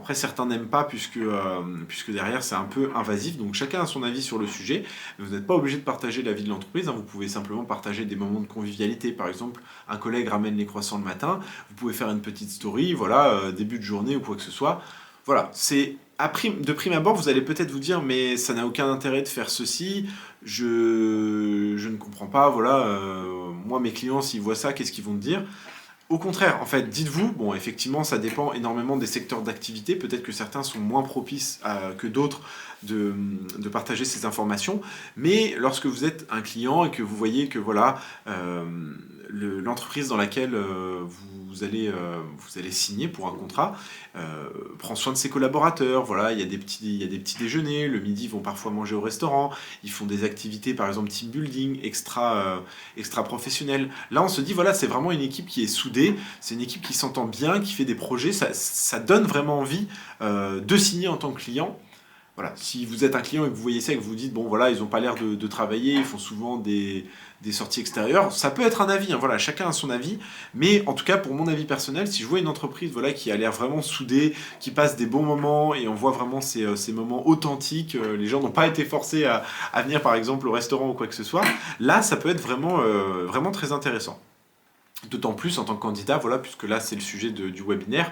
après, certains n'aiment pas puisque derrière, c'est un peu invasif. Donc, chacun a son avis sur le sujet. Mais vous n'êtes pas obligé de partager la vie de l'entreprise, hein. Vous pouvez simplement partager des moments de convivialité. Par exemple, un collègue ramène les croissants le matin. Vous pouvez faire une petite story, voilà, début de journée ou quoi que ce soit. Voilà, c'est de prime abord, vous allez peut-être vous dire, mais ça n'a aucun intérêt de faire ceci. Je ne comprends pas. Voilà, moi, mes clients, s'ils voient ça, qu'est-ce qu'ils vont me dire? Au contraire, en fait, dites-vous, bon, effectivement, ça dépend énormément des secteurs d'activité. Peut-être que certains sont moins propices que d'autres de partager ces informations. Mais lorsque vous êtes un client et que vous voyez que voilà, l'entreprise dans laquelle vous allez signer pour un contrat prend soin de ses collaborateurs. Voilà, il y a des petits déjeuners. Le midi, ils vont parfois manger au restaurant. Ils font des activités, par exemple, team building, extra professionnelles. Là, on se dit, voilà, c'est vraiment une équipe qui est soudée, c'est une équipe qui s'entend bien, qui fait des projets, ça donne vraiment envie de signer en tant que client. Voilà, si vous êtes un client et que vous voyez ça et que vous vous dites, bon voilà, ils n'ont pas l'air de travailler, ils font souvent des sorties extérieures, ça peut être un avis, hein, voilà, chacun a son avis, mais en tout cas, pour mon avis personnel, si je vois une entreprise voilà, qui a l'air vraiment soudée, qui passe des bons moments, et on voit vraiment ces moments authentiques, les gens n'ont pas été forcés à venir par exemple au restaurant ou quoi que ce soit, là, ça peut être vraiment très intéressant. D'autant plus en tant que candidat, voilà, puisque là c'est le sujet du webinaire,